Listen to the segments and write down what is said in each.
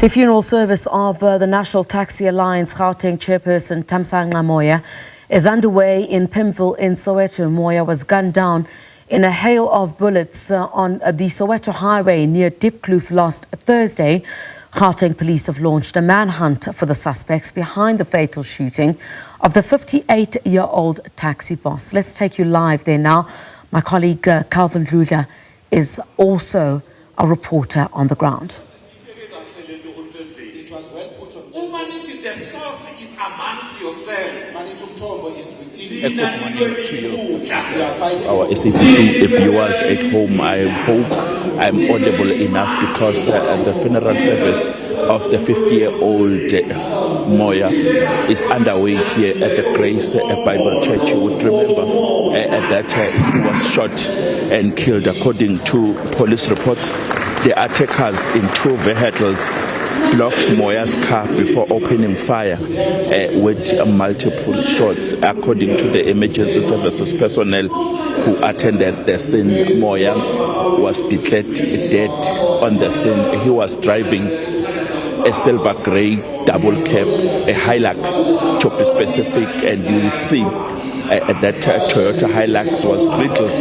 The funeral service of the National Taxi Alliance Gauteng chairperson Thamsanqa Moya is underway in Pimville in Soweto. Moya was gunned down in a hail of bullets on the Soweto Highway near Diepkloof last Thursday. Gauteng police have launched a manhunt for the suspects behind the fatal shooting of the 58-year-old taxi boss. Let's take you live there now. My colleague Dludla is also a reporter on the ground. The source is amongst yourselves. Our SABC viewers at home, I hope I'm audible enough because the funeral service of the 50-year-old Moya is underway here at the Grace Bible Church. You would remember that he was shot and killed. According to police reports, the attackers in two vehicles blocked Moya's car before opening fire with multiple shots. According to the emergency services personnel who attended the scene, Moya was declared dead on the scene. He was driving a silver grey double cab, a Hilux to be specific, and you would see that Toyota Hilux was riddled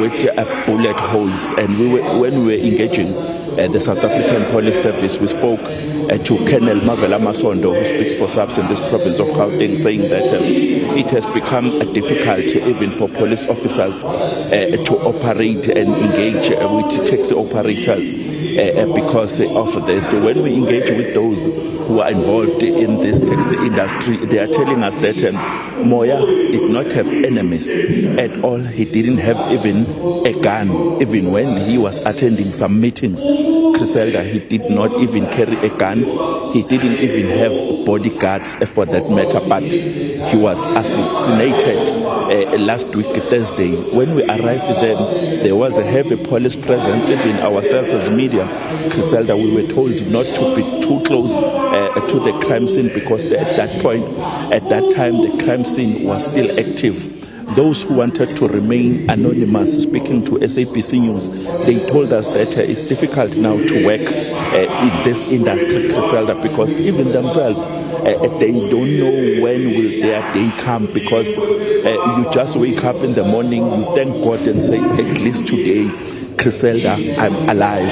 with bullet holes. And when we were engaging the South African Police Service, we spoke to Colonel Mavela Masondo, who speaks for SABC in this province of Gauteng, saying that it has become difficult even for police officers to operate and engage with taxi operators because of this. When we engage with those who are involved in this taxi industry, they are telling us that Moya did not have enemies at all. He didn't have even a gun. Even when he was attending some meetings, Griselda, he did not even carry a gun. He didn't even have bodyguards for that matter, but he was assassinated last week, Thursday. When we arrived there was a heavy police presence. Even ourselves as media, Griselda, we were told not to be too close to the crime scene because at that time, the crime scene was still active. Those who wanted to remain anonymous, speaking to SABC News, they told us that it's difficult now to work in this industry, Griselda, because even themselves, they don't know when will their day come, because you just wake up in the morning, you thank God and say, at least today, Griselda, I'm alive.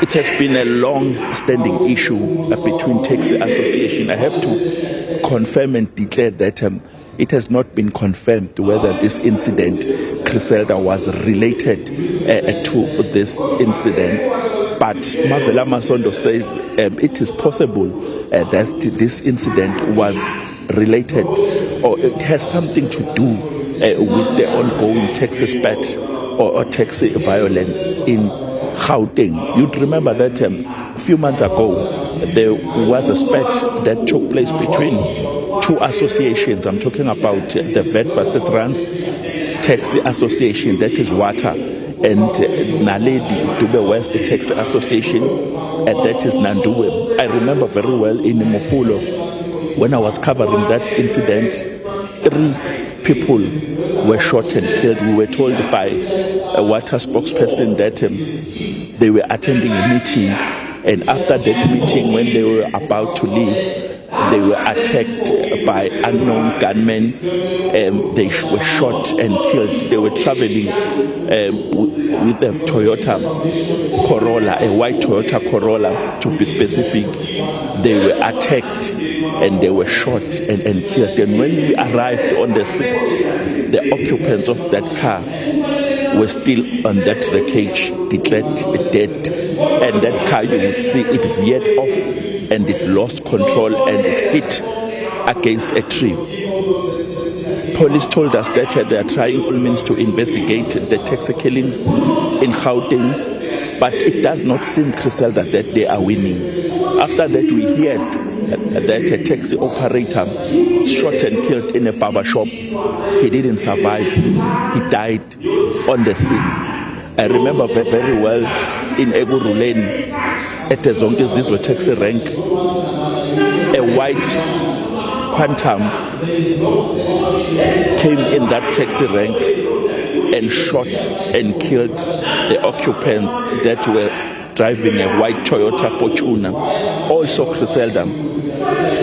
It has been a long-standing issue between taxi association. I have to confirm and declare that it has not been confirmed whether this incident, Griselda, was related to this incident. But Mavela Masondo says it is possible that this incident was related, or it has something to do with the ongoing taxi spat or taxi violence in Gauteng. You'd remember that a few months ago, there was a spat that took place between two associations. I'm talking about the Vet versus Trans Taxi Association, that is WATA, and Naledi Dube West Taxi Association, and that is Nanduwe. I remember very well in Mofulo, when I was covering that incident, 3 people were shot and killed. We were told by a WATA spokesperson that they were attending a meeting, and after that meeting, when they were about to leave, they were attacked by unknown gunmen. They were shot and killed. They were traveling with a Toyota Corolla, a white Toyota Corolla to be specific. They were attacked and they were shot and killed. And when we arrived on the scene, the occupants of that car were still on that wreckage, declared dead. And that car, you would see it veered off and it lost control and it hit against a tree. Police told us that they are trying all means to investigate the taxi killings in Gauteng, but it does not seem, Griselda, that they are winning. After that, we heard that a taxi operator shot and killed in a barber shop. He didn't survive. He died on the scene. I remember very well in Eguruleni at the Zonke Zizwe taxi rank, a white Quantum came in that taxi rank and shot and killed the occupants that were driving a white Toyota Fortuner, also Griselda.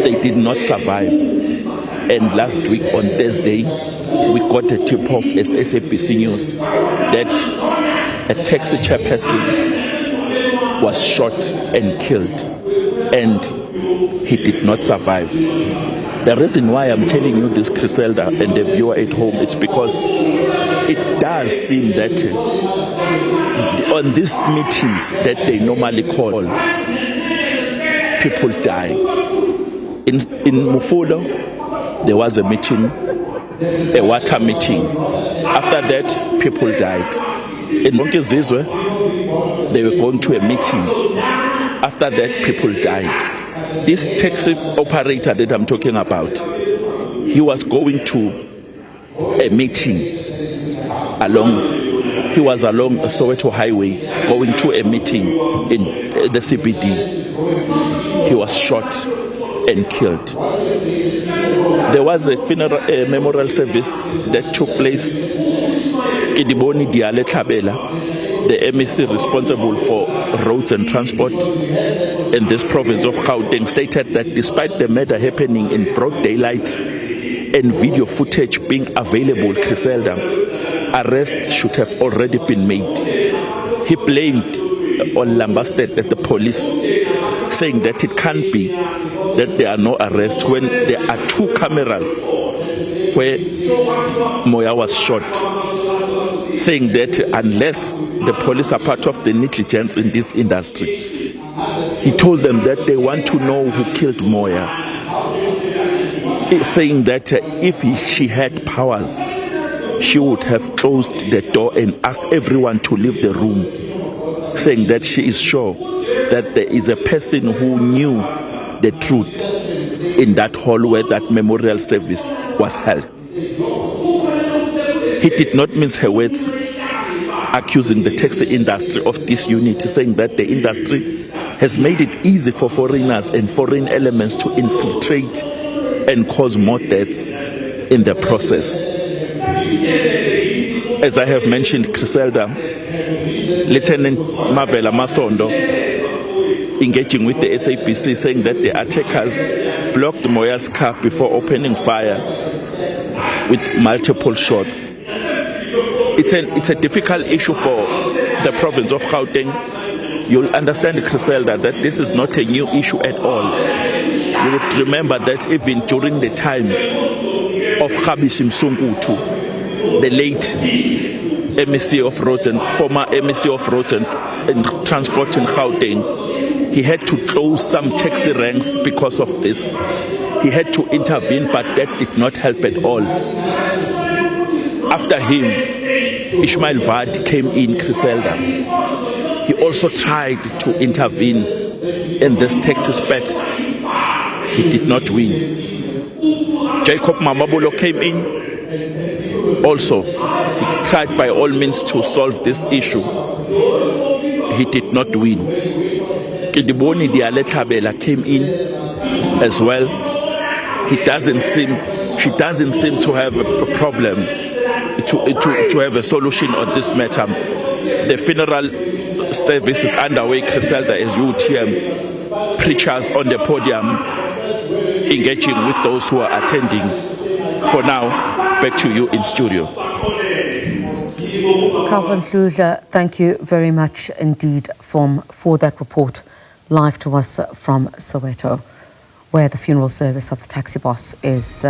They did not survive. And last week on Thursday, we got a tip-off as SABC News that a taxi chairperson was shot and killed, and he did not survive. The reason why I'm telling you this, Griselda, and the viewer at home, it's because it does seem that on these meetings that they normally call, people die. In Mufulo, there was a meeting, a water meeting. After that, people died. In Monkezizwe, they were going to a meeting. After that, people died. This taxi operator that I'm talking about, he was going to a meeting he was along Soweto Highway going to a meeting in the CBD. He was shot and killed. There was a memorial service that took place in Diepkloof, the MEC responsible for roads and transport in this province of Gauteng, stated that despite the murder happening in broad daylight and video footage being available, Griselda, arrest should have already been made. He blamed or lambasted at the police, saying that it can't be that there are no arrests when there are 2 cameras where Moya was shot, saying that unless the police are part of the negligence in this industry. He told them that they want to know who killed Moya, saying that if she had powers, she would have closed the door and asked everyone to leave the room, saying that she is sure that there is a person who knew the truth in that hall where that memorial service was held. He did not mince her words, accusing the taxi industry of disunity, saying that the industry has made it easy for foreigners and foreign elements to infiltrate and cause more deaths in the process. As I have mentioned, Griselda, Lieutenant Mavela Masondo, engaging with the SABC, saying that the attackers blocked Moya's car before opening fire with multiple shots. It's a difficult issue for the province of Gauteng. You'll understand, Griselda, that this is not a new issue at all. You would remember that even during the times of Msungutu, the late MEC of Roads and former MEC of Roads and Transport in Gauteng, he had to close some taxi ranks because of this. He had to intervene, but that did not help at all. After him, Ishmael Vad came in, Griselda. He also tried to intervene in this taxi spat. He did not win. Jacob Mamabolo came in. Also, he tried by all means to solve this issue. He did not win. Kidiboni Diepkloof came in as well. She doesn't seem to have a problem to have a solution on this matter. The funeral service is underway, Griselda, as you would hear preachers on the podium engaging with those who are attending. For now, back to you in studio. Calvin Dludla, thank you very much indeed for that report live to us from Soweto, where the funeral service of the taxi boss is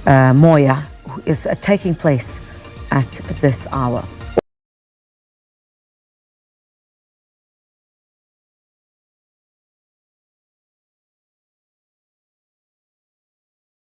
Moya is taking place at this hour.